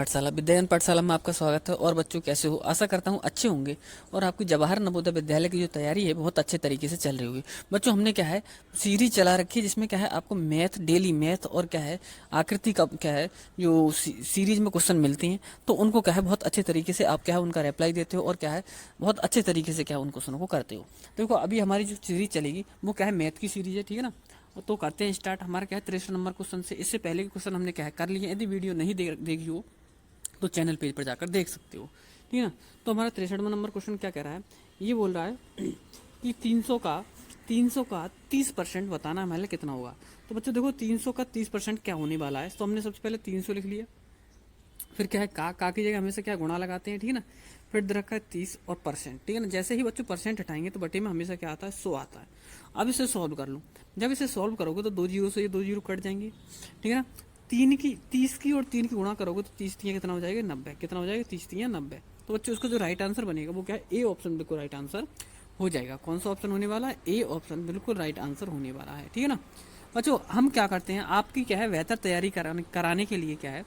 पाठशाला विद्यायन पाठशाला में आपका स्वागत है। और बच्चों कैसे हो? आशा करता हूँ अच्छे होंगे और आपकी जवाहर नवोदय विद्यालय की जो तैयारी है बहुत अच्छे तरीके से चल रही होगी। बच्चों हमने क्या है सीरीज चला रखी है जिसमें क्या है आपको मैथ डेली मैथ और क्या है आकृति का क्या है जो सीरीज में क्वेश्चन मिलती हैं तो उनको क्या है बहुत अच्छे तरीके से आप क्या है उनका रिप्लाई देते हो और क्या है बहुत अच्छे तरीके से क्या है उन क्वेश्चनों को करते हो। देखो अभी हमारी जो सीरीज चलेगी वो क्या है मैथ की सीरीज है, ठीक है ना। तो करते हैं स्टार्ट। हमारा क्या है 63 नंबर क्वेश्चन से। इससे पहले के क्वेश्चन हमने क्या है कर लिए। यदि वीडियो नहीं देखी हो तो चैनल पेज पर जाकर देख सकते हो, ठीक है ना। तो हमारा 63वां नंबर क्वेश्चन क्या कह रहा है, ये बोल रहा है कि 300 का 30% बताना हमारे लिए कितना होगा। तो बच्चों देखो 300 का 30% क्या होने वाला है। तो हमने सबसे पहले 300 लिख लिया, फिर क्या है का की जगह हमेशा क्या गुणा लगाते हैं, ठीक है ना। फिर दे रखा है 30 और परसेंट, ठीक है ना। जैसे ही बच्चों परसेंट हटाएंगे तो बटे में हमेशा क्या आता है 100 आता है। अब इसे सॉल्व कर लो। जब इसे सॉल्व करोगे तो 2 जीरो से ये 2 जीरो कट जाएंगे, ठीक है ना। 30 की और 3 की गुणा करोगे तो 30 तियाँ कितना हो जाएगा 90, कितना हो जाएगा 30 तियाँ 90। तो बच्चों उसका जो राइट आंसर बनेगा वो क्या है ए ऑप्शन बिल्कुल राइट आंसर हो जाएगा। कौन सा ऑप्शन होने वाला है? ए ऑप्शन बिल्कुल राइट आंसर होने वाला है, ठीक है ना। बच्चों हम क्या करते हैं आपकी क्या है बेहतर तैयारी कराने के लिए क्या है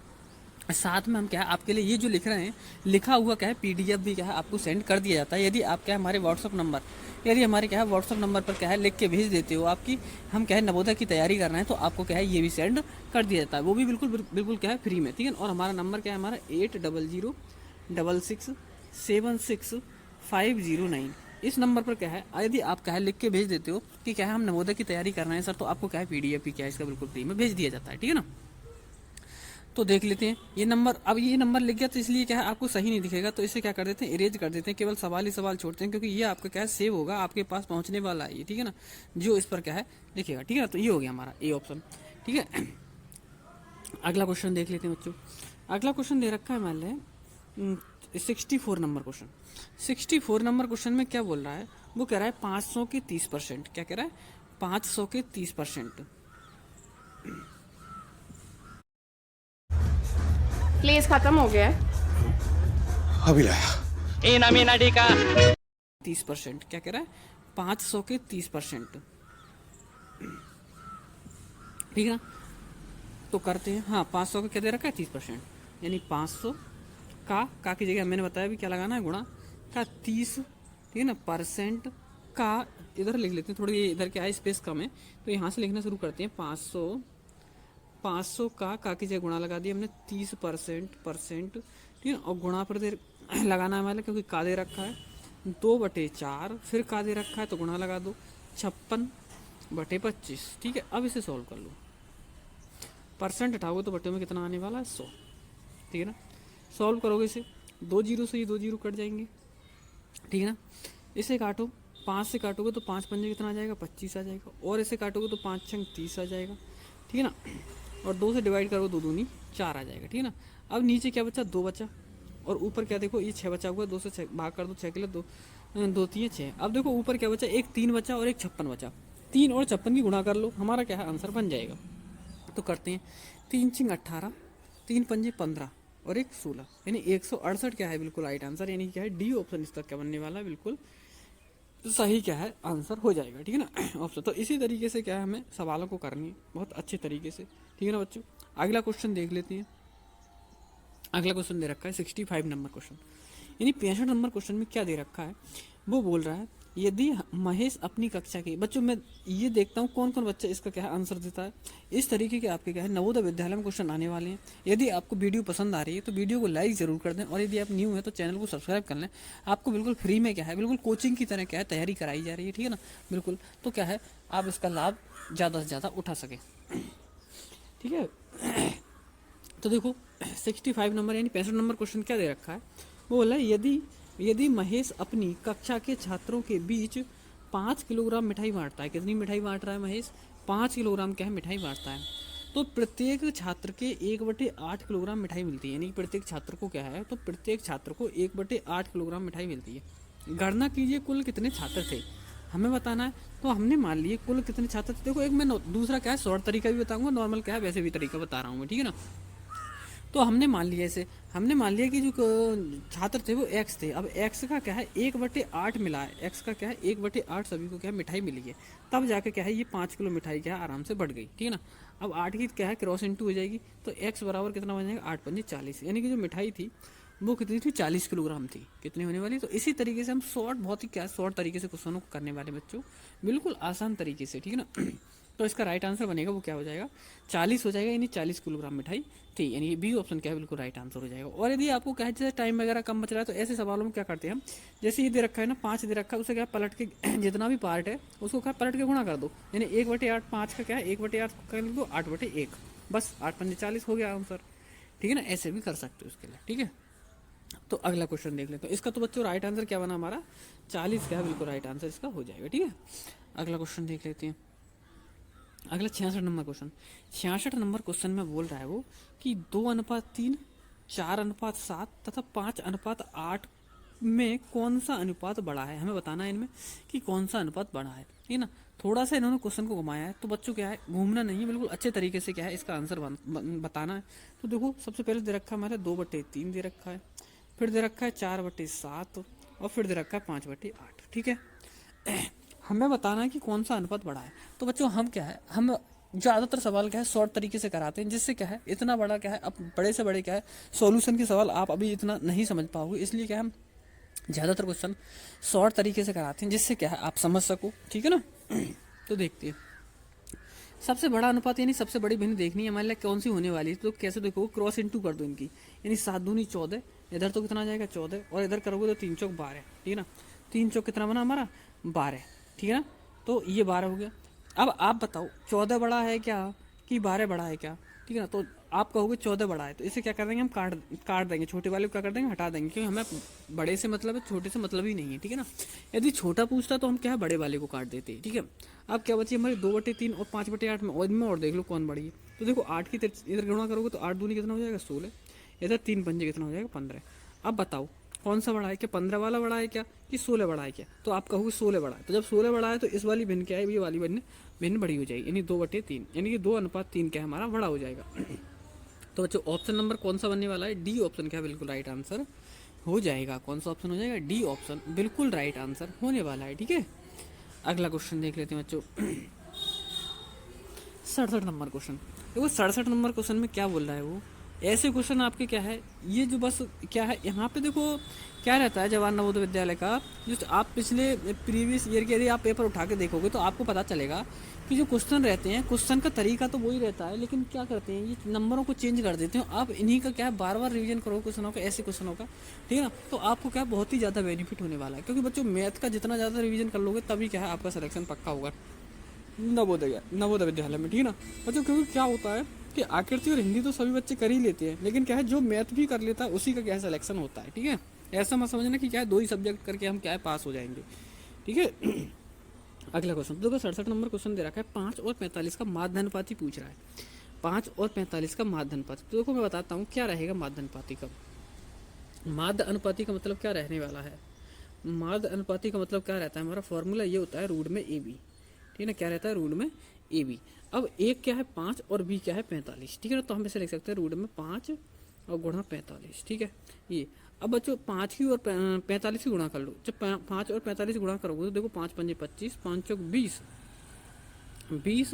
साथ में हम क्या है आपके लिए ये जो लिख रहे हैं लिखा हुआ क्या है पीडीएफ भी क्या है आपको सेंड कर दिया जाता है। यदि आप क्या है हमारे व्हाट्सअप नंबर यदि हमारे क्या है व्हाट्सअप नंबर पर क्या है लिख के भेज देते हो आपकी हम क्या है नवोदय की तैयारी कर रहे हैं तो आपको क्या है ये भी सेंड कर दिया जाता है, वो भी बिल्कुल क्या है फ्री में, ठीक है। और हमारा नंबर क्या है हमारा 8006665609। इस नंबर पर क्या है यदि आप क्या है लिख के भेज देते हो कि क्या है हम नवोदय की तैयारी कर रहे हैं सर, तो आपको क्या है पीडीएफ भी क्या है इसका बिल्कुल फ्री में भेज दिया जाता है, ठीक है ना। तो देख लेते हैं ये नंबर। अब ये नंबर लिख गया तो इसलिए क्या है आपको सही नहीं दिखेगा, तो इसे क्या कर देते हैं इरेज कर देते हैं, केवल सवाल ही सवाल छोड़ते हैं क्योंकि ये आपका क्या है सेव होगा आपके पास पहुंचने वाला है ये, ठीक है ना। जो इस पर क्या है लिखेगा, ठीक है ना। तो ये हो गया हमारा ए ऑप्शन, ठीक है। अगला क्वेश्चन देख लेते हैं बच्चों। अगला क्वेश्चन दे रखा है मान लें 64 नंबर क्वेश्चन। 64 नंबर क्वेश्चन में क्या बोल रहा है, वो कह रहा है 500 के 30%। क्या कह रहा है 500 के 30%। प्लीज खत्म हो गया है। अभी लाया इन अमीनाडी का 30%। क्या कह रहा है 500 के 30%, ठीक है ना। तो करते हैं। हाँ 500 का क्या दे रखा है 30%, यानी 500 का की जगह मैंने बताया भी क्या लगाना है गुणा का 30, ठीक है ना परसेंट का। इधर लिख लेते हैं, थोड़ी इधर क्या है स्पेस कम है तो यहाँ से लिखना शुरू करते हैं। 500 का की जगह गुणा लगा दिया हमने 30%, ठीक है। और गुणा पर दे लगाना है हमारे क्योंकि का दे रखा है 2/4, फिर का दे रखा है तो गुणा लगा दो 56/25, ठीक है। अब इसे सॉल्व कर लो। परसेंट हटाओगे तो बटे में कितना आने वाला है 100, ठीक है ना। सॉल्व करोगे इसे 2 जीरो से ये 2 जीरो कट जाएंगे, ठीक है ना। इसे काटो 5 से काटोगे तो 5 पंजे कितना आ जाएगा 25 आ जाएगा, और इसे काटोगे तो 5 छंग 30 आ जाएगा, ठीक है ना। और 2 से डिवाइड करो 2 दूनी 4 आ जाएगा, ठीक है ना। अब नीचे क्या बचा 2 बचा, और ऊपर क्या देखो ये 6 बचा हुआ है, 2 से भाग कर दो 6 के लिए 2 3 6। अब देखो ऊपर क्या बचा, एक 3 बचा और एक 56 बचा। 3 और 56 की गुणा कर लो, हमारा क्या है आंसर बन जाएगा। तो करते हैं 3 छिंग 18, 3 पंजे 15 और एक 16, यानी 168 क्या है बिल्कुल राइट आंसर, यानी क्या है डी ऑप्शन इसका क्या बनने वाला है बिल्कुल सही क्या है आंसर हो जाएगा, ठीक है ना ऑप्शन। तो इसी तरीके से क्या है हमें सवालों को करनी है बहुत अच्छे तरीके से, ठीक है ना बच्चों। अगला क्वेश्चन देख लेते हैं। अगला क्वेश्चन दे रखा है 65 नंबर क्वेश्चन, यानी 65 नंबर क्वेश्चन में क्या दे रखा है, वो बोल रहा है यदि महेश अपनी कक्षा के बच्चों में ये देखता हूँ कौन कौन बच्चा इसका क्या है आंसर देता है। इस तरीके के आपके क्या है नवोदय विद्यालय में क्वेश्चन आने वाले हैं। यदि आपको वीडियो पसंद आ रही है तो वीडियो को लाइक जरूर कर दें, और यदि आप न्यू है तो चैनल को सब्सक्राइब कर लें। आपको बिल्कुल फ्री में क्या है बिल्कुल कोचिंग की तरह क्या है तैयारी कराई जा रही है, ठीक है ना बिल्कुल। तो क्या है आप इसका लाभ ज़्यादा से ज़्यादा उठा सकें, ठीक है। तो देखो 65 नंबर यानी 65 नंबर क्वेश्चन क्या दे रखा है, वो बोला यदि महेश अपनी कक्षा के छात्रों के बीच 5 किलोग्राम मिठाई बांटता है। कितनी मिठाई बांट रहा है महेश? 5 किलोग्राम क्या है मिठाई बांटता है। तो प्रत्येक छात्र के 1/8 किलोग्राम मिठाई मिलती है, यानी प्रत्येक छात्र को क्या है तो प्रत्येक छात्र को 1/8 किलोग्राम मिठाई मिलती है। गणना कीजिए कुल कितने छात्र थे, हमें बताना है। तो हमने मान लिए कुल कितने छात्र थे। देखो एक मैं दूसरा क्या है शॉर्ट तरीका भी बताऊंगा, नॉर्मल क्या है वैसे भी तरीका बता रहा हूँ मैं, ठीक है ना। तो हमने मान लिया कि जो छात्र थे वो एक्स थे। अब एक्स का क्या है 1/8 मिला है, एक्स का क्या है 1/8 सभी को क्या है मिठाई मिली है, तब जाके क्या है ये 5 किलो मिठाई क्या है आराम से बढ़ गई, ठीक है ना। अब 8 की क्या है क्रॉस इंटू हो जाएगी, तो x बराबर कितना बन जाएगा 8 पंजे 40, यानी कि जो मिठाई थी वो कितनी थी 40 किलोग्राम थी, कितनी होने वाली। तो इसी तरीके से हम शॉर्ट, बहुत ही क्या शॉर्ट तरीके से क्वेश्चनों को करने वाले बच्चों, बिल्कुल आसान तरीके से, ठीक है ना। तो इसका राइट आंसर बनेगा वो क्या हो जाएगा 40 हो जाएगा, यानी 40 किलोग्राम मिठाई थी, यानी बी ऑप्शन क्या है बिल्कुल राइट आंसर हो जाएगा। और यदि आपको क्या है जैसे टाइम वगैरह कम बच रहा है तो ऐसे सवालों में क्या करते हैं हम, जैसे ये दे रखा है ना 5 दे रखा है, उसे क्या पलट के जितना भी पार्ट है उसको क्या पलट के गुणा कर दो, यानी 1/8 5 का क्या है 1/8 कर दो 8/1, बस 8 पंजे 40 हो गया आंसर, ठीक है ना। ऐसे भी कर सकते हो उसके लिए, ठीक है। तो अगला क्वेश्चन देख लेते हैं। इसका तो बच्चों राइट आंसर क्या बना हमारा 40 क्या है बिल्कुल राइट आंसर इसका हो जाएगा, ठीक है। अगला क्वेश्चन देख लेते हैं। अगला 66 नंबर क्वेश्चन। 66 नंबर क्वेश्चन में बोल रहा है वो कि 2:3, 4:7 तथा 5:8 में कौन सा अनुपात बड़ा है। हमें बताना है इनमें कि कौन सा अनुपात बड़ा है, ठीक है ना। थोड़ा सा इन्होंने क्वेश्चन को घुमाया है, तो बच्चों क्या है घूमना नहीं है, बिल्कुल अच्छे तरीके से क्या है इसका आंसर बताना है। तो देखो सबसे पहले दे रखा है हमारे 2/3 दे रखा है, फिर दे रखा है 4/7 और फिर दे रखा है 5/8, ठीक है। हमें बताना है कि कौन सा अनुपात बड़ा है। तो बच्चों हम क्या है, हम ज़्यादातर सवाल क्या है शॉर्ट तरीके से कराते हैं, जिससे क्या है इतना बड़ा क्या है, अब बड़े से बड़े क्या है सॉल्यूशन के सवाल आप अभी इतना नहीं समझ पाओगे, इसलिए क्या हम ज़्यादातर क्वेश्चन शॉर्ट तरीके से कराते हैं, जिससे क्या है आप समझ सको, ठीक है ना। तो देखते हैं सबसे बड़ा अनुपात, यानी सबसे बड़ी भिन्न देखनी है हमारे लिए कौन सी होने वाली है। तो कैसे देखो क्रॉस इंटू कर दो इनकी, यानी 7 दूनी 14, इधर तो कितना आ जाएगा 14 और इधर करोगे तो 3 चौक 12, ठीक है ना। 3 चौक कितना बना हमारा 12, ठीक है ना। तो ये 12 हो गया। अब आप बताओ 14 बड़ा है क्या कि 12 बड़ा है क्या, ठीक है ना। तो आप कहोगे 14 बड़ा है, तो इसे क्या कर देंगे हम काट देंगे, छोटे वाले को क्या कर देंगे हटा देंगे, क्योंकि हमें बड़े से मतलब है छोटे से मतलब ही नहीं है, ठीक है ना। यदि छोटा पूछता तो हम क्या है बड़े वाले को काट देते, ठीक है। अब क्या बची हमारी 2/3 और 5/8 में, और इनमें और देख लो कौन बड़ी है। तो देखो 8 की इधर गुणा करोगे तो 8 दूनी कितना हो जाएगा 16, इधर 3 पंजे कितना हो जाएगा 15। अब बताओ कौन सा बड़ा है, क्या 15 वाला बड़ा है क्या कि 16 बड़ा है क्या। तो आप कहोगे 16 बड़ा है, तो जब 16 बड़ा है तो इस वाली भिन्न क्या है, ये वाली भिन्न बड़ी हो जाएगी, यानी 2/3, यानी कि 2:3 क्या है हमारा बड़ा हो जाएगा। तो बच्चों ऑप्शन नंबर कौन सा बनने वाला है, डी ऑप्शन क्या बिल्कुल राइट आंसर हो जाएगा। कौन सा ऑप्शन हो जाएगा, डी ऑप्शन बिल्कुल राइट आंसर होने वाला है, ठीक है। अगला क्वेश्चन देख लेते हैं बच्चों। 67 नंबर क्वेश्चन। देखो 67 नंबर क्वेश्चन में क्या बोल रहा है वो, ऐसे क्वेश्चन आपके क्या है ये जो बस क्या है यहाँ पे देखो क्या रहता है जवाहर नवोदय विद्यालय का, जो आप पिछले प्रीवियस ईयर के यदि आप पेपर उठा के देखोगे तो आपको पता चलेगा कि जो क्वेश्चन रहते हैं क्वेश्चन का तरीका तो वही रहता है, लेकिन क्या करते हैं ये नंबरों को चेंज कर देते हैं। आप इन्हीं का क्या है बार बार रिवीजन करो क्वेश्चनों का, ऐसे क्वेश्चनों का, ठीक है ना। तो आपको क्या बहुत ही ज़्यादा बेनिफिट होने वाला है, क्योंकि बच्चों मैथ का जितना ज़्यादा रिवीजन कर लोगे तभी क्या है आपका सिलेक्शन पक्का होगा नवोदय विद्यालय में, ठीक है ना बच्चों। क्योंकि क्या होता है कि आकृति और हिंदी तो सभी बच्चे कर ही लेते हैं, लेकिन क्या है जो मैथ भी कर लेता है उसी का क्या है सिलेक्शन होता है, ठीक है। ऐसा मत समझना कि क्या है 2 ही सब्जेक्ट करके हम क्या है पास हो जाएंगे, ठीक है। अगला क्वेश्चन देखो 67 नंबर क्वेश्चन दे रखा है 5 और 45 का माध्यानुपाती पूछ रहा है। 5 और 45 का माध्यानुपाती, तो देखो मैं बताता हूँ क्या रहेगा माध्यानुपाती का। माध्य अनुपाती का मतलब क्या रहने वाला है, माध्य अनुपाती का मतलब क्या रहता है हमारा फॉर्मूला ये होता है रूट में ए बी, ठीक है ना। क्या रहता है रूट में ए बी। अब एक क्या है 5 और बी क्या है 45, ठीक है ना। तो हम इसे लिख सकते हैं रूट में 5 और गुणा 45, ठीक है ये। अब बच्चों 5 की और 45 की गुणा कर लो, जब 5 और 45 गुणा करोगे तो देखो 5 पंजे 25, 5 चौक 20, 20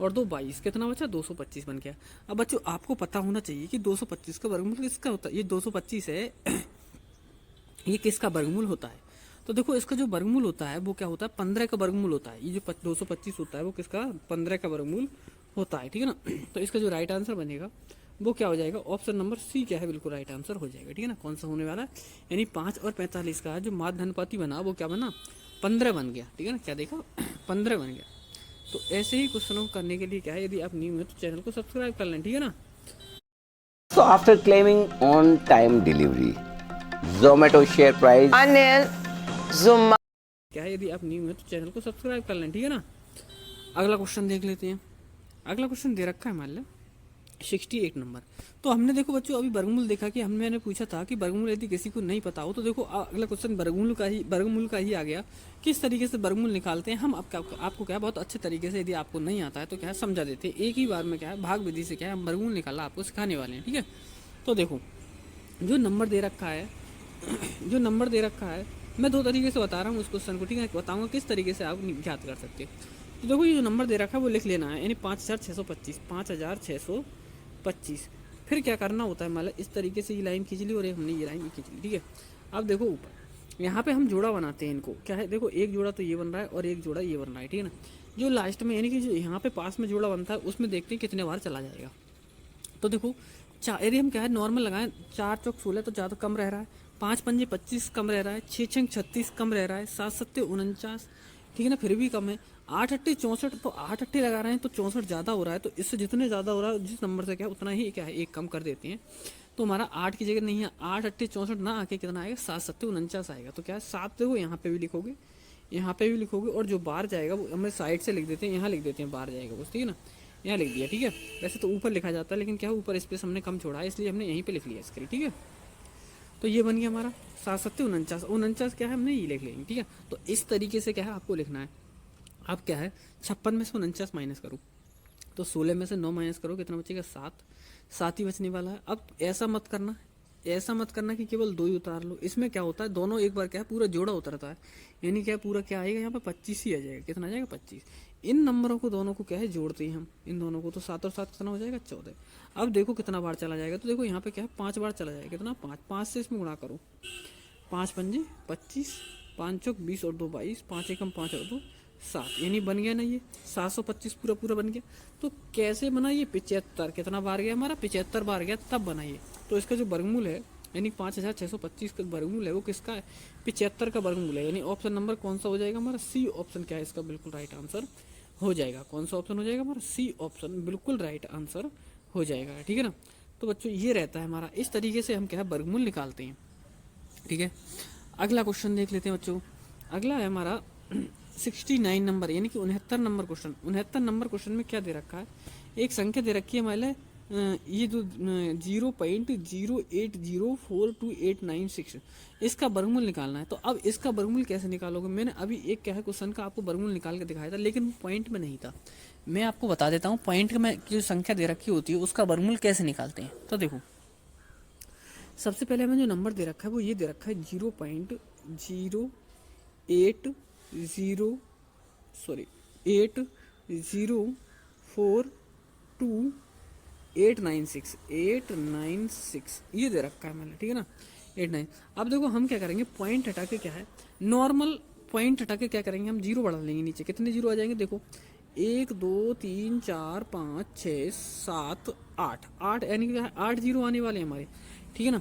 और 2 22, कितना बचा 225 बन गया। अब बच्चों आपको पता होना चाहिए कि 225 का वर्गमूल किसका होता है, ये 225 है ये किसका वर्गमूल होता है। तो देखो इसका जो वर्गमूल होता है वो क्या होता है 15 का वर्गमूल होता है। ये जो 225 होता है वो किसका 15 का वर्गमूल होता है, ठीक है ना। तो इसका जो राइट आंसर बनेगा वो क्या हो जाएगा, ऑप्शन नंबर सी क्या है बिल्कुल राइट आंसर हो जाएगा, ठीक है ना। कौन सा होने वाला है, यानी 5 और 45 का जो माध्यानुपाती बना वो क्या बना 15 बन गया, ठीक है ना। क्या देखा 15 बन गया। तो ऐसे ही क्वेश्चनों को करने के लिए क्या है, यदि आप न्यू है तो चैनल को सब्सक्राइब कर लें, ठीक है ना। So after claiming on-time delivery, Zomato share price Anil, Zuma. क्या है, यदि आप न्यू है तो चैनल को सब्सक्राइब कर लें, ठीक है ना। अगला क्वेश्चन देख लेते हैं। अगला क्वेश्चन दे रखा है हमारे लिए 68 नंबर। तो हमने देखो बच्चों अभी वर्गमूल देखा कि मैंने पूछा था कि वर्गमूल यदि किसी को नहीं पता हो तो देखो अगला क्वेश्चन वर्गमूल का ही आ गया। किस तरीके से वर्गमूल निकालते हैं हम आपको क्या बहुत अच्छे तरीके से, यदि आपको नहीं आता है तो क्या है समझा देते हैं। एक ही बार में क्या है भाग विधि से क्या है हम वर्गमूल निकालना आपको सिखाने वाले हैं, ठीक है। तो देखो जो नंबर दे रखा है मैं 2 तरीके से बता रहा हूँ उस क्वेश्चन को, ठीक है। बताऊँगा किस तरीके से आप ज्ञात कर सकते हैं। तो देखो ये जो नंबर दे रखा है वो लिख लेना है, यानी 5625, 5625। फिर क्या करना होता है, मतलब इस तरीके से ये लाइन खींच ली और एक हमने ये लाइन खींच ली, ठीक है। अब देखो ऊपर यहाँ पे हम जोड़ा बनाते हैं इनको, क्या है देखो एक जोड़ा तो ये बन रहा है और एक जोड़ा ये बन रहा है, ठीक है ना। जो लास्ट में यानी कि जो यहाँ पे पास में जोड़ा बनता है उसमें देखते हैं कितने बार चला जाएगा। तो देखो यदि हम क्या है नॉर्मल लगाएं, 4 चौक 16 तो ज़्यादा कम रह रहा है, 5 पंजे 25 कम रह रहा है, 6 छंग 36 कम रह रहा है, 7 सत्ते 49, ठीक है ना, फिर भी कम है। 8 अट्टे 64, तो 8 अट्टे लगा रहे हैं तो 64 ज़्यादा हो रहा है, तो इससे जितने ज़्यादा हो रहा है जिस नंबर से क्या उतना ही क्या है एक कम कर देते हैं। तो हमारा 8 की जगह नहीं है, 8 अट्टे 64 ना आके कितना आएगा, 7 सत्ते 49 आएगा। तो क्या है 7 देखो यहाँ पे भी लिखोगे, यहाँ पे भी लिखोगे, और जो बाहर जाएगा वो हमें साइड से लिख देते हैं, यहाँ लिख देते हैं बाहर जाएगा बस, ठीक है ना, यहाँ लिख दिया, ठीक है। वैसे तो ऊपर लिखा जाता है लेकिन क्या है ऊपर स्पेस हमने कम छोड़ा है इसलिए हमने यहीं पे लिख लिया इसके लिए, ठीक है। तो ये बन गया हमारा 7 सत्ते 49, 49 क्या है हमने ये लिख लेंगे, ठीक है। तो इस तरीके से क्या है आपको लिखना है। अब क्या है 56 में से 49 माइनस करो, तो 16 में से 9 माइनस करो, कितना बचेगा 7, 7 ही बचने वाला है। अब ऐसा मत करना, ऐसा मत करना कि केवल 2 ही उतार लो, इसमें क्या होता है दोनों एक बार क्या है पूरा जोड़ा उतरता है, यानी क्या पूरा क्या आएगा यहाँ पे 25 ही आ जाएगा, कितना आ जाएगा 25। इन नंबरों को दोनों को क्या है जोड़ते हैं हम, इन दोनों को, तो 7 और 7 कितना हो जाएगा 14। अब देखो कितना बार चला जाएगा, तो देखो यहाँ पे क्या है 5 बार चला जाएगा, कितना 5, 5 से इसमें गुणा करो, 5 पंजे 25, 5 चौक 20 और 2 22, 5 एकम 5 और 2 7, यानी बन गया ना ये 725 पूरा पूरा बन गया। तो कैसे बना ये 75, कितना बार गया हमारा 75 बार गया तब बना ये। तो इसका जो वर्गमूल है यानी 5625 का वर्गमूल है वो किसका है, 75 का वर्गमूल है, यानी ऑप्शन नंबर कौन सा हो जाएगा हमारा, सी ऑप्शन क्या है इसका बिल्कुल राइट आंसर हो जाएगा। कौन सा ऑप्शन हो जाएगा हमारा, सी ऑप्शन बिल्कुल राइट आंसर हो जाएगा, ठीक है ना। तो बच्चों ये रहता है हमारा, इस तरीके से हम क्या है वर्गमूल निकालते हैं, ठीक है। अगला क्वेश्चन देख लेते हैं बच्चों। अगला है हमारा 69 नंबर यानी कि 69 नंबर क्वेश्चन। 69 नंबर क्वेश्चन में क्या दे रखा है, एक संख्या दे रखी है हमारे ये जो 0.08042896 इसका वर्गमूल निकालना है। तो अब इसका वर्गमूल कैसे निकालोगे, मैंने अभी एक क्या है क्वेश्चन का आपको वर्गमूल निकाल के दिखाया था लेकिन पॉइंट में नहीं था। मैं आपको बता देता हूँ पॉइंट में जो संख्या दे रखी होती है उसका वर्गमूल कैसे निकालते हैं। तो देखो सबसे पहले हमें जो नंबर दे रखा है वो ये दे रखा है 896 ये दे रखा है मैंने, ठीक है ना 89। अब देखो हम क्या करेंगे पॉइंट हटा के क्या है नॉर्मल पॉइंट हटा के क्या करेंगे हम जीरो बढ़ा लेंगे नीचे, कितने जीरो आ जाएंगे देखो 1 2 3 4 5 6 7 8 8 यानी कि 8 जीरो आने वाले हैं हमारे, ठीक है ना।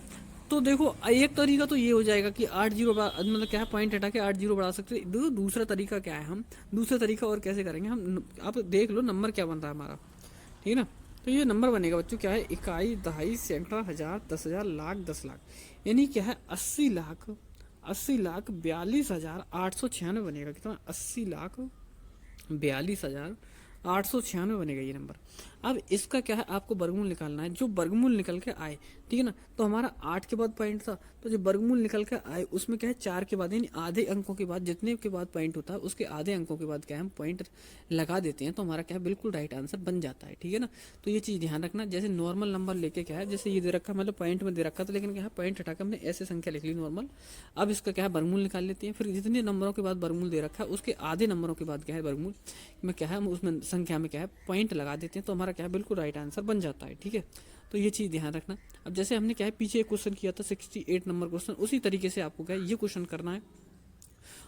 तो देखो एक तरीका तो ये हो जाएगा कि 8 जीरो मतलब क्या है पॉइंट हटा के 8 जीरो बढ़ा सकते हैं। दूसरा तरीका क्या है, हम दूसरा तरीका और कैसे करेंगे हम, आप देख लो नंबर क्या बन रहा है हमारा, ठीक है ना। तो ये नंबर बनेगा बच्चों क्या है इकाई, दहाई, सैकड़ा, हजार, 10,000, लाख, 10 लाख, यानी क्या है 80 लाख 42,896 बनेगा, कितना 80,42,896 बनेगा ये नंबर। अब इसका क्या है आपको वर्गमूल निकालना है, जो वर्गमूल निकल के आए, ठीक है ना। तो हमारा 8 के बाद पॉइंट था, तो जो वर्गमूल निकल के आए उसमें क्या है 4 के बाद यानी आधे अंकों के बाद जितने के बाद पॉइंट होता है उसके आधे अंकों के बाद क्या है हम पॉइंट लगा देते हैं, तो हमारा क्या है बिल्कुल राइट आंसर बन जाता है, ठीक है ना। तो ये चीज़ ध्यान रखना, जैसे नॉर्मल नंबर लेके क्या है जैसे ये दे रखा मतलब पॉइंट में दे रखा था लेकिन क्या है पॉइंट हटाकर हमने ऐसे संख्या लिख ली नॉर्मल। अब इसका क्या है वर्गमूल निकाल लेते हैं, फिर जितने नंबरों के बाद वर्गमूल दे रखा है उसके आधे नंबरों के बाद क्या है वर्गमूल में क्या है हम उसमें संख्या में क्या है पॉइंट लगा देते हैं, तो हमारा क्या है बिल्कुल राइट आंसर बन जाता है, ठीक है। तो ये चीज़ ध्यान रखना। अब जैसे हमने क्या है पीछे एक क्वेश्चन किया था 68 नंबर क्वेश्चन, उसी तरीके से आपको क्या है ये क्वेश्चन करना है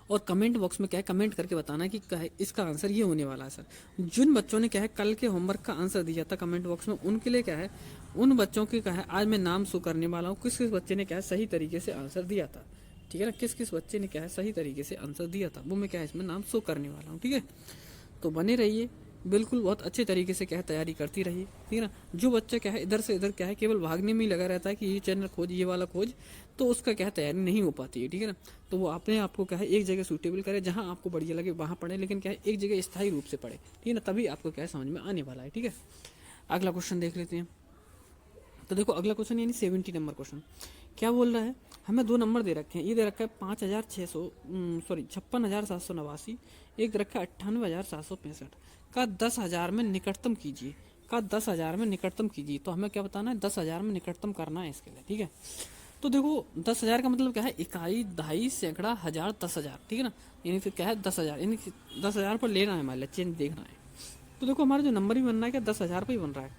और कमेंट बॉक्स में क्या है कमेंट करके बताना है कि क्या है इसका आंसर ये होने वाला है सर। जिन बच्चों ने क्या है कल के होमवर्क का आंसर दिया था कमेंट बॉक्स में उनके लिए क्या है उन बच्चों के क्या है आज मैं नाम शो करने वाला हूँ किस किस बच्चे ने क्या है सही तरीके से आंसर दिया था, ठीक है ना। किस किस बच्चे ने क्या है सही तरीके से आंसर दिया था वो मैं क्या है इसमें नाम शो करने वाला हूँ, ठीक है। तो बने रहिए बिल्कुल, बहुत अच्छे तरीके से क्या है तैयारी करती रहिए, ठीक है ना। जो बच्चा क्या है इधर से इधर क्या है केवल भागने में ही लगा रहता है कि ये चैनल खोज ये वाला खोज, तो उसका क्या है तैयारी नहीं हो पाती है, ठीक है ना। तो वो अपने आपको क्या है एक जगह सूटेबल करे जहाँ आपको बढ़िया लगे वहाँ पढ़े, लेकिन क्या है एक जगह स्थायी रूप से पढ़े, ठीक है ना, तभी आपको क्या है समझ में आने वाला है, ठीक है। अगला क्वेश्चन देख लेते हैं। तो देखो अगला क्वेश्चन यानी 70 नंबर क्वेश्चन क्या बोल रहा है, हमें दो नंबर दे रखे हैं, ये दे रखा है 56,789, एक दे रखा है 98,765 का 10,000 में निकटतम कीजिए, का 10,000 में निकटतम कीजिए। तो हमें क्या बताना है 10,000 में निकटतम करना है इसके लिए, ठीक है। तो देखो 10,000 का मतलब क्या है, इकाई, दहाई, सैकड़ा, हजार, 10,000, ठीक है ना। यानी फिर क्या है 10,000, यानी 10,000 पर लेना है, मान लिया चेंज देखना है। तो देखो हमारा जो नंबर भी बन रहा है क्या 10,000 पर ही बन रहा है।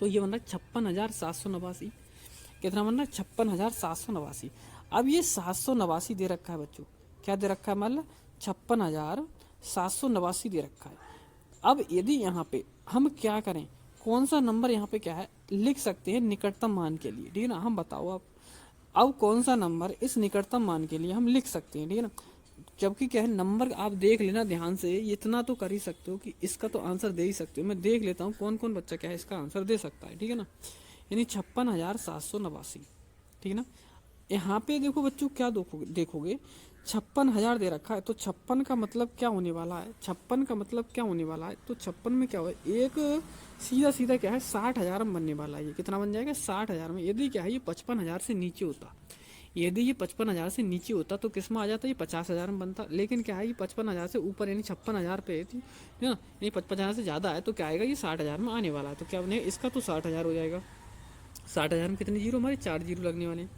तो ये बन रहा है 56,789। कितना बन रहा है 56,789। अब ये 789 दे रखा है बच्चों, क्या दे रखा है मान लो 56,789 दे रखा है। अब यदि यहाँ पे हम क्या करें, कौन सा नंबर यहाँ पे क्या है लिख सकते हैं निकटतम मान के लिए, ठीक है ना। हम बताओ अब कौन सा नंबर इस निकटतम मान के लिए हम लिख सकते हैं, ठीक है ना। जबकि क्या है नंबर आप देख लेना ध्यान से, इतना तो कर ही सकते हो कि इसका तो आंसर दे ही सकते हो। मैं देख लेता हूँ कौन कौन बच्चा क्या है इसका आंसर दे सकता है, ठीक है ना। यानी 56,789, ठीक है ना। यहाँ पे देखो बच्चों क्या देखोगे 56,000 दे रखा है, तो 56 का मतलब क्या होने वाला है, 56 का मतलब क्या होने वाला है, तो 56 में क्या हो एक सीधा सीधा क्या है 60,000 में बनने वाला है। ये कितना बन जाएगा 60,000 में। यदि क्या है ये 55,000 से नीचे होता, यदि ये 55,000 से नीचे होता तो किस में आ जाता, ये 50,000 में बनता। लेकिन क्या है ये 55,000 से ऊपर यानी 56,000 पे थी ना, यानी 55,000 से ज़्यादा है, तो क्या आएगा ये 60,000 में आने वाला है। तो क्या बनेगा इसका तो 60,000 हो जाएगा। 60,000 में कितने जीरो, हमारे 4 जीरो लगने वाले हैं।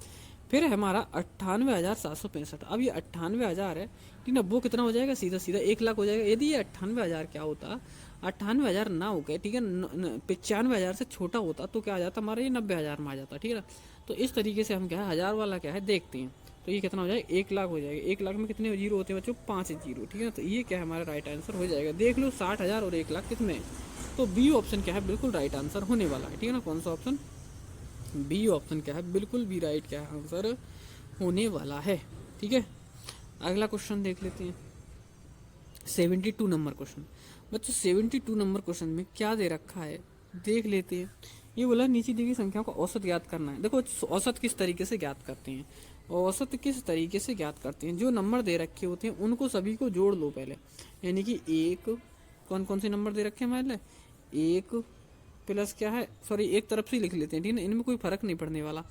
फिर है हमारा 98,765। अब ये 98,000 है, ठीक ना, वो कितना हो जाएगा सीधा सीधा 1 लाख हो जाएगा। यदि ये 98,000 क्या होता, 98,000 ना हो गए, ठीक है, 95,000 से छोटा होता तो क्या आ जाता हमारा ये 90,000 में आ जाता, ठीक है ना। तो इस तरीके से हम क्या है 1000 वाला क्या है देखते हैं। तो ये कितना हो जाएगा 1 लाख हो जाएगा। 1 लाख में कितने जीरो होते हैं बच्चों, 5 जीरो, ठीक है ना। तो ये क्या है हमारा राइट आंसर हो जाएगा। देख लो 60,000 और 1 लाख कितने, तो बी ऑप्शन क्या है बिल्कुल राइट आंसर होने वाला है, ठीक है ना। कौन सा ऑप्शन, बी ऑप्शन क्या है बिल्कुल बी राइट क्या है आंसर होने वाला है, ठीक है। अगला क्वेश्चन देख लेते हैं 72 नंबर क्वेश्चन। बच्चों 72 नंबर क्वेश्चन में क्या दे रखा है देख लेते हैं। ये बोला नीचे दी गई संख्याओं का औसत ज्ञात करना है। देखो औसत किस तरीके से ज्ञात करते हैं, औसत किस तरीके से ज्ञात करते हैं, जो नंबर दे रखे होते हैं उनको सभी को जोड़ लो पहले। यानी कि एक, कौन कौन से नंबर दे रखे हैं हमारे, एक प्लस क्या है, सॉरी एक तरफ से लिख लेते हैं, ठीक है ना। इनमें कोई फर्क नहीं पड़ने वाला,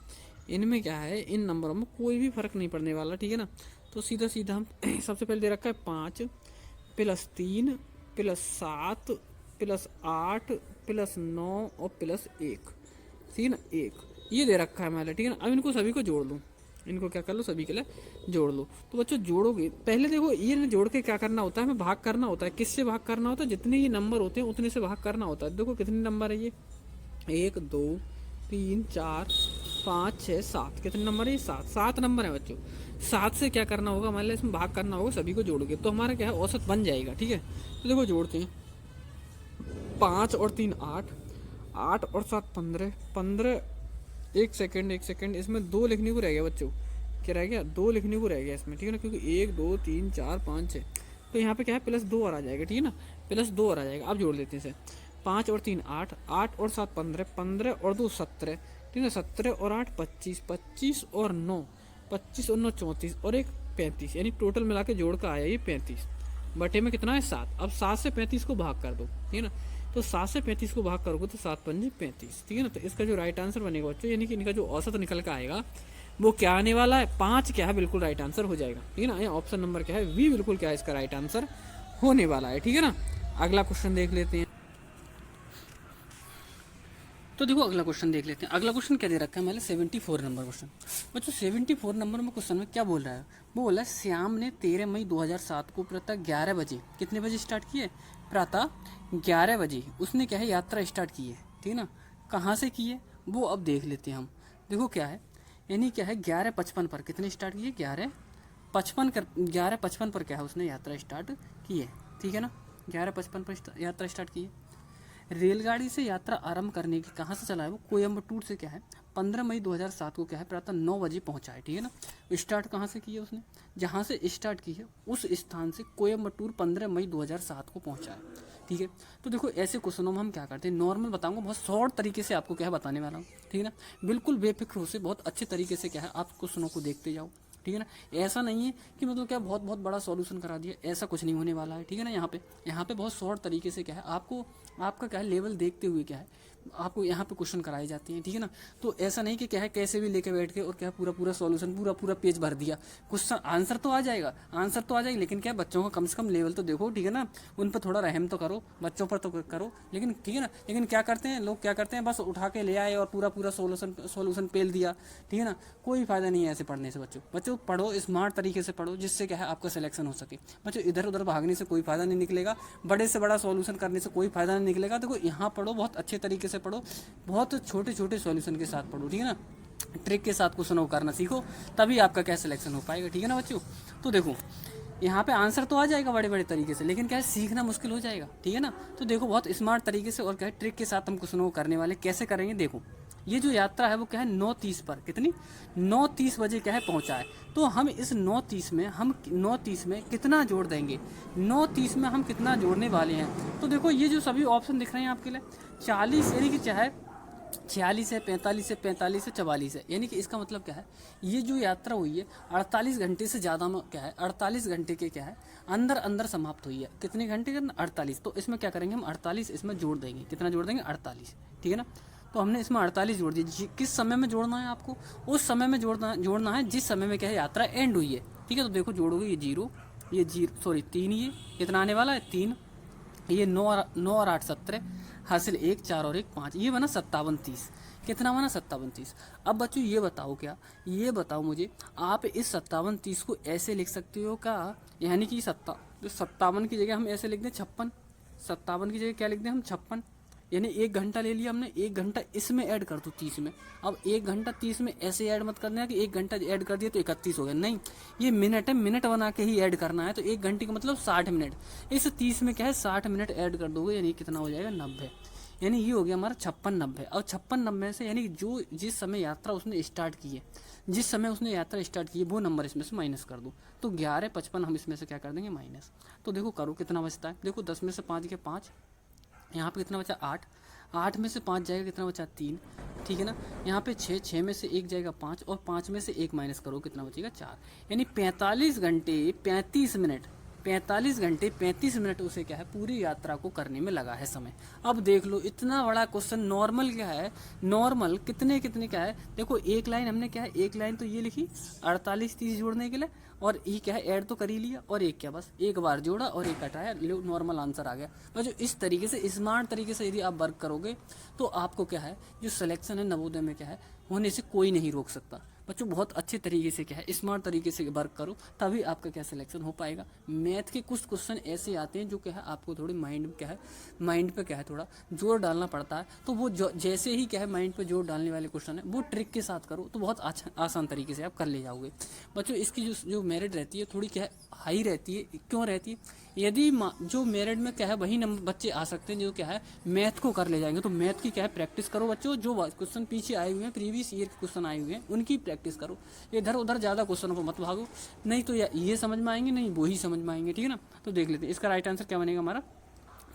इनमें क्या है इन नंबरों में कोई भी फर्क नहीं पड़ने वाला, ठीक है ना। तो सीधा सीधा हम सबसे पहले दे रखा है 5 प्लस 3 प्लस 7 प्लस 8 प्लस 9 और प्लस 1, ठीक है ना 1, ये दे रखा है हमारे, ठीक है ना। अब इनको सभी को जोड़ लो, इनको क्या कर लो सभी के लिए जोड़ लो। तो बच्चों जोड़ोगे पहले देखो ये ना जोड़ के क्या करना होता है, हमें भाग करना होता है। किससे भाग करना होता है, जितने ये नंबर होते हैं उतने से भाग करना होता है। देखो कितने नंबर है ये, 1 2 3 4 5 6 7, कितने नंबर है ये 7, 7 नंबर है बच्चों। 7 से क्या करना होगा मान लिया इसमें भाग करना होगा, सभी को जोड़ोगे तो हमारा क्या है औसत बन जाएगा, ठीक है। तो देखो जोड़ते हैं 5 और 3 8, 8 और 7 15, 15, एक सेकंड इसमें 2 लिखने को रह गया बच्चों, क्या रह गया 2 लिखने को रह गया इसमें, ठीक है ना। क्योंकि 1 2 3 4 5 6, तो यहाँ पे क्या है प्लस 2 और आ जाएगा, ठीक है ना, प्लस 2 और आ जाएगा। अब जोड़ लेते हैं इसे 5 और 3 8, 8 और 7 15, 15 और 2 17, ठीक है, 17 और 8 25, 25 और 9, 25 और 9 34 और 1 35, यानी टोटल मिला के जोड़ का आया ये 35। बटे में कितना है 7। अब 7 से 35 को भाग कर दो, ठीक है ना। तो 7 से 35 को भाग करोगे तो 7 पंजे 35, ठीक है ना। तो इसका जो राइट आंसर बनेगा बच्चों, यानी कि इनका जो औसत निकल कर आएगा वो क्या आने वाला है 5 क्या है बिल्कुल राइट आंसर हो जाएगा, ठीक है ना। ऑप्शन नंबर क्या है वी बिल्कुल क्या है इसका राइट आंसर होने वाला है, ठीक है ना। अगला क्वेश्चन देख लेते हैं। तो देखो अगला क्वेश्चन देख लेते हैं। अगला क्वेश्चन क्या दे रखा है हमारे 74 नंबर क्वेश्चन। बच्चों 74 नंबर में क्वेश्चन में क्या बोल रहा है, वो बोला है श्याम ने 13 मई 2007 को प्रातः 11 बजे, कितने बजे स्टार्ट किए, प्रातः 11 बजे उसने क्या है यात्रा स्टार्ट की है, ठीक है ना। कहाँ से की है वो अब देख लेते हैं हम। देखो क्या है, यानी क्या है 11:55 पर कितने स्टार्ट किए, 11:55 पर क्या है उसने यात्रा स्टार्ट की है, ठीक है ना। 11:55 पर यात्रा स्टार्ट की है। रेलगाड़ी से यात्रा आरंभ करने की कहाँ से चला है वो, कोयम्बटूर से क्या है 15 मई 2007 को क्या है प्रातः 9 बजे पहुंचा है, ठीक है ना। स्टार्ट कहाँ से की है उसने, जहाँ से स्टार्ट की है उस स्थान से कोयम्बटूर 15 मई 2007 को पहुंचा है, ठीक है। तो देखो ऐसे क्वेश्चनों में हम क्या करते हैं, नॉर्मल बताऊंगा, बहुत शॉर्ट तरीके से आपको क्या है बताने वाला हूँ, ठीक है ना। बिल्कुल बेफिक्र हो से बहुत अच्छे तरीके से क्या है आप क्वेश्चनों को देखते जाओ, ठीक है ना। ऐसा नहीं है कि मतलब क्या बहुत बहुत बड़ा सॉल्यूशन करा दिया, ऐसा कुछ नहीं होने वाला है, ठीक है ना। यहाँ पे बहुत शॉर्ट तरीके से क्या है आपको आपका क्या है लेवल देखते हुए क्या है आपको यहाँ पे क्वेश्चन कराए जाते हैं, ठीक है ना। तो ऐसा नहीं कि क्या है कैसे भी लेके बैठ के और क्या पूरा पूरा सॉल्यूशन पूरा पेज भर दिया, क्वेश्चन आंसर तो आ जाएगा, लेकिन क्या बच्चों का कम से कम लेवल तो देखो, ठीक है ना। उन पर थोड़ा रहम तो करो, बच्चों पर तो करो, लेकिन ठीक है ना। लेकिन क्या करते हैं लोग, क्या करते हैं बस उठा के ले आए और पूरा सॉल्यूशन पेल दिया, ठीक है ना। कोई फायदा नहीं है ऐसे पढ़ने से। बच्चों पढ़ो, स्मार्ट तरीके से पढ़ो, जिससे क्या है आपका सिलेक्शन हो सके। बच्चों इधर उधर भागने से कोई फायदा नहीं निकलेगा, बड़े से बड़ा सॉल्यूशन करने से कोई फायदा नहीं निकलेगा। देखो यहाँ पढ़ो, बहुत अच्छे तरीके से पढ़ो, बहुत छोटे छोटे सॉल्यूशन के साथ पढ़ो, ठीक है ना। ट्रिक के साथ क्वेश्चन करना सीखो, तभी आपका क्या सिलेक्शन हो पाएगा, ठीक है ना बच्चों। तो देखो यहाँ पे आंसर तो आ जाएगा बड़े बड़े तरीके से, लेकिन क्या है सीखना मुश्किल हो जाएगा, ठीक है ना। तो देखो बहुत स्मार्ट तरीके से और क्या है ट्रिक के साथ हम क्वेश्चन करने वाले। कैसे करेंगे देखो, ये जो यात्रा है वो क्या है 9:30 पर, कितनी 9:30 बजे क्या है पहुंचा है। तो हम इस 9:30 में कितना जोड़ देंगे, 9:30 में हम कितना जोड़ने वाले हैं। तो देखो ये जो सभी ऑप्शन दिख रहे हैं आपके लिए 40 यानी कि चाहे 46 है, 45 है, 45 है, 44 है, यानी कि इसका मतलब क्या है ये जो यात्रा हुई है 48 घंटे से ज़्यादा में क्या है 48 घंटे के क्या है अंदर समाप्त हुई है। कितने घंटे के 48। तो इसमें क्या करेंगे हम 48 इसमें जोड़ देंगे, कितना जोड़ देंगे 48, ठीक है ना। तो हमने इसमें 48 जोड़ दिए। किस समय में जोड़ना है आपको, उस समय में जोड़ना है जिस समय में क्या है यात्रा एंड हुई है, ठीक है। तो देखो जोड़ोगे ये 3, ये कितना आने वाला है 3, ये 9 और 8 17, हासिल 1, 4 और 1 5, ये बना 57 30। कितना बना 57 30। अब बच्चों ये बताओ मुझे, आप इस 57 30 को ऐसे लिख सकते हो क्या, यानी कि 57 की जगह हम ऐसे लिख दें 56, 57 की जगह क्या लिख दें हम 56, यानी 1 घंटा ले लिया हमने, 1 घंटा इसमें ऐड कर दो 30 में। अब 1 घंटा 30 में ऐसे ऐड मत करना है कि 1 घंटा ऐड कर दिया तो 31 हो गया, नहीं, ये मिनट है, मिनट बना के ही ऐड करना है। तो 1 घंटे का मतलब 60 मिनट, इस 30 में क्या है 60 मिनट ऐड कर दोगे, यानी कितना हो जाएगा 90, यानी ये हो गया हमारा 56 90। और 56 90 से यानी जो जिस समय यात्रा उसने स्टार्ट की है, जिस समय उसने यात्रा स्टार्ट की है वो नंबर इसमें से माइनस कर दो। तो 11 55 हम इसमें से क्या कर देंगे माइनस। तो देखो करो कितना बचता है, देखो 10 में से 5 गया 5, यहाँ पे कितना बचा 8 में से 5 जाएगा कितना बचा 3, ठीक है ना। यहाँ पे 6 में से 1 जाएगा 5 और 5 में से 1 माइनस करो कितना बचेगा 4, यानी 45 घंटे 35 मिनट उसे क्या है पूरी यात्रा को करने में लगा है समय। अब देख लो इतना बड़ा क्वेश्चन, नॉर्मल क्या है, नॉर्मल कितने क्या है, देखो एक लाइन हमने क्या है, एक लाइन तो ये लिखी 48 30 जोड़ने के लिए, और ये क्या है ऐड तो कर ही लिया, और एक क्या बस एक बार जोड़ा और एक हटाया, लो नॉर्मल आंसर आ गया। तो जो इस तरीके से स्मार्ट तरीके से यदि आप वर्क करोगे तो आपको क्या है जो सिलेक्शन है नवोदय में क्या है होने से कोई नहीं रोक सकता। बच्चों बहुत अच्छे तरीके से क्या है स्मार्ट तरीके से वर्क करो, तभी आपका क्या सिलेक्शन हो पाएगा। मैथ के कुछ क्वेश्चन ऐसे आते हैं जो क्या है आपको थोड़ी माइंड पे क्या है थोड़ा जोर डालना पड़ता है। तो वो जैसे ही क्या है माइंड पे जोर डालने वाले क्वेश्चन है वो ट्रिक के साथ करो तो बहुत आसान तरीके से आप कर ले जाओगे। बच्चों इसकी जो मेरिट रहती है थोड़ी क्या है हाई रहती है। क्यों रहती है? यदि जो मेरिट में क्या है वही नंबर बच्चे आ सकते हैं जो क्या है मैथ को कर ले जाएंगे। तो मैथ की क्या है प्रैक्टिस करो बच्चों, जो क्वेश्चन पीछे आए हुए हैं प्रीवियस ईयर के क्वेश्चन आए हुए हैं उनकी प्रैक्टिस करो, इधर उधर ज़्यादा क्वेश्चनों पर मत भागो, नहीं तो ये समझ में आएंगे नहीं वो ही समझ में आएंगे, ठीक है ना। तो देख लेते हैं इसका राइट आंसर क्या बनेगा हमारा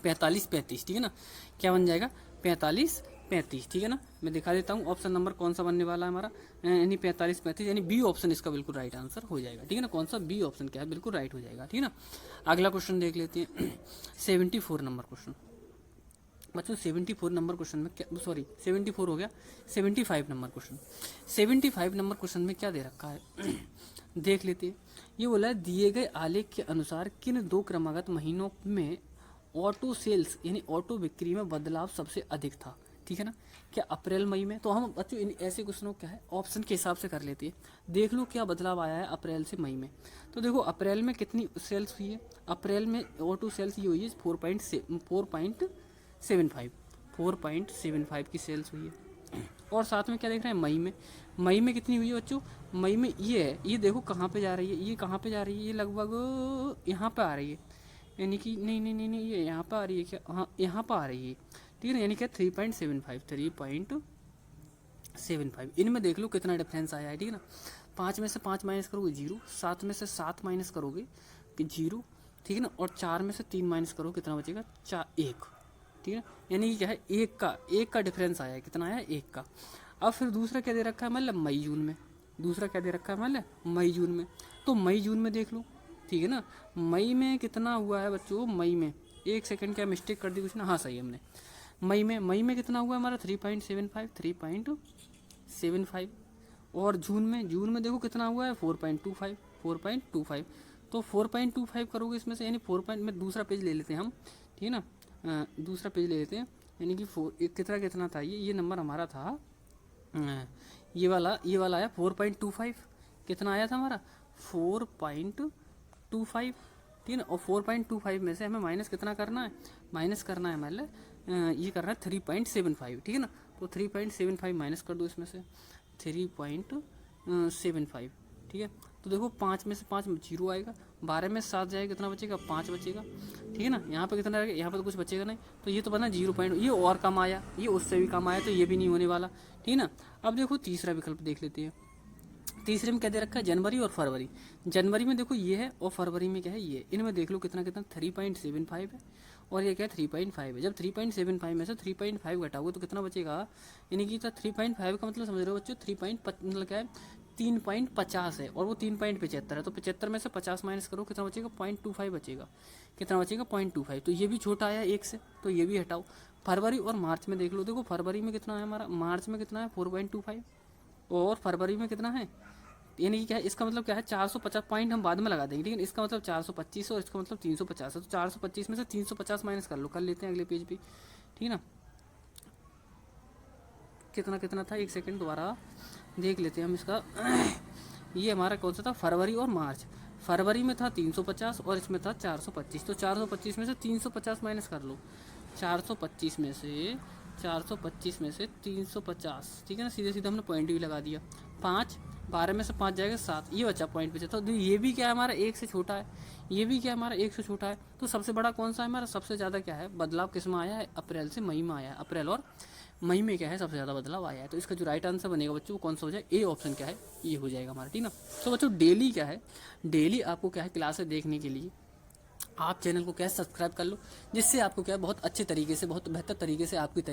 45 35, ठीक है ना। क्या बन जाएगा 45 35, ठीक है ना। मैं दिखा देता हूँ ऑप्शन नंबर कौन सा बनने वाला है हमारा, यानी 45 35, यानी बी ऑप्शन इसका बिल्कुल राइट आंसर हो जाएगा, ठीक है ना। कौन सा बी ऑप्शन क्या है बिल्कुल राइट हो जाएगा, ठीक है ना। अगला क्वेश्चन देख लेते हैं 74 नंबर क्वेश्चन। बच्चों 74 नंबर क्वेश्चन में क्या, सॉरी 74 हो गया, 75 नंबर क्वेश्चन। 75 नंबर क्वेश्चन में क्या दे रखा है देख लेते हैं। ये बोला है दिए गए आलेख के अनुसार किन 2 क्रमागत महीनों में ऑटो सेल्स यानी ऑटो बिक्री में बदलाव सबसे अधिक था, ठीक है ना। क्या अप्रैल मई में? तो हम बच्चों इन ऐसे क्वेश्चनों क्या है ऑप्शन के हिसाब से कर लेते हैं। देख लो क्या बदलाव आया है अप्रैल से मई में। तो देखो अप्रैल में कितनी सेल्स हुई है, अप्रैल में ऑटो सेल्स ये हुई है 4.75 की सेल्स हुई है। और साथ में क्या देख रहे हैं मई में कितनी हुई है बच्चों, मई में ये है, ये देखो कहाँ पे जा रही है, ये कहाँ पे जा रही है, ये लगभग यहाँ पे आ रही है, यानी कि नहीं ये यहाँ पे आ रही है क्या, हाँ यहाँ पे आ रही है, ठीक है ना। यानी क्या 3.75 इनमें देख लो कितना डिफरेंस आया है, ठीक है ना। 5 में से 5 माइनस करोगे 0, 7 में से 7 माइनस करोगे 0, ठीक है ना। और 4 में से 3 माइनस करो कितना बचेगा 1, ठीक है। यानी कि क्या है एक का डिफरेंस आया है, कितना आया 1 का। अब फिर दूसरा क्या दे रखा है मतलब मई जून में, दूसरा क्या दे रखा है मतलब मई जून में। तो मई जून में देख लो, ठीक है ना। मई में कितना हुआ है बच्चों, मई में 1 सेकंड क्या मिस्टेक कर दी कुछ ना, हाँ सही हमने मई में कितना हुआ हमारा 3.75 और जून में देखो कितना हुआ है 4.25 तो 4.25 करोगे इसमें से, यानी 4 में दूसरा पेज ले लेते हैं हम, ठीक है ना, दूसरा पेज ले लेते हैं, यानी कि कितना था ये नंबर हमारा था, ये वाला आया 4.25, कितना आया था हमारा 4.25, ठीक है ना। और 4.25 में से हमें माइनस कितना करना है, मतलब ये करना है 3.75, ठीक है ना। तो 3.75 माइनस कर दो इसमें से 3.75, ठीक है। तो देखो 5 में से 5 जीरो आएगा, 12 में 7 जाएगा, कितना बचेगा 5 बचेगा, ठीक है ना। यहाँ पे कितना रहेगा, यहाँ पे तो कुछ बचेगा नहीं, तो ये तो बना 0. ये और कम आया, ये उससे भी कम आया, तो ये भी नहीं होने वाला, ठीक है ना। अब देखो तीसरा विकल्प देख लेते हैं। तीसरे में क्या दे रखा है, जनवरी और फरवरी। जनवरी में देखो ये है और फरवरी में क्या है ये, इनमें देख लो कितना 3.75 है और ये क्या है 3.5 है। जब 3.75 में से 3.5 घटाओगे तो कितना बचेगा, यानी कि 3.5 का मतलब समझ रहे हो बच्चों, 3. मतलब क्या है 3.50 है और वो 3.75 है, तो 75 में से 50 माइनस करो कितना बचेगा 0.25 बचेगा, कितना बचेगा 0.25। तो ये भी छोटा आया एक से, तो ये भी हटाओ। फरवरी और मार्च में देख लो, देखो फरवरी में कितना है हमारा, मार्च में कितना है 4.25 और फरवरी में कितना है, यानी कि क्या है, इसका मतलब क्या है 450 पॉइंट हम बाद में लगा देंगे, लेकिन इसका मतलब 425 और इसका मतलब 350 है, तो 425 में से 350 माइनस कर लो, कर लेते हैं अगले पेज पे, ठीक है ना। कितना था, एक सेकंड दोबारा देख लेते हैं हम इसका। ये हमारा कौन सा था, फरवरी और मार्च। फरवरी में था 350 और इसमें था 425, तो 425 में से 350 माइनस कर लो, 425 में से 350, ठीक है ना। सीधे हमने पॉइंट भी लगा दिया, 5, 12 में से 5 जाएगा 7, ये बचा पॉइंट बचा। तो ये भी क्या है हमारा 1 से छोटा है, ये भी क्या है हमारा 1 से छोटा है। तो सबसे बड़ा कौन सा है हमारा, सबसे ज़्यादा क्या है बदलाव किस में आया है, अप्रैल से मई में आया है। अप्रैल और मई में क्या है सबसे ज़्यादा बदलाव आया है। तो इसका जो राइट आंसर बनेगा बच्चों वो कौन सा हो जाए, ए ऑप्शन क्या है, ये हो जाएगा हमारा, ठीक ना। तो बच्चों डेली क्या है, डेली आपको क्या है क्लासेस देखने के लिए आप चैनल को क्या है सब्सक्राइब कर लो, जिससे आपको क्या है बहुत अच्छे तरीके से, बहुत बेहतर तरीके से आपकी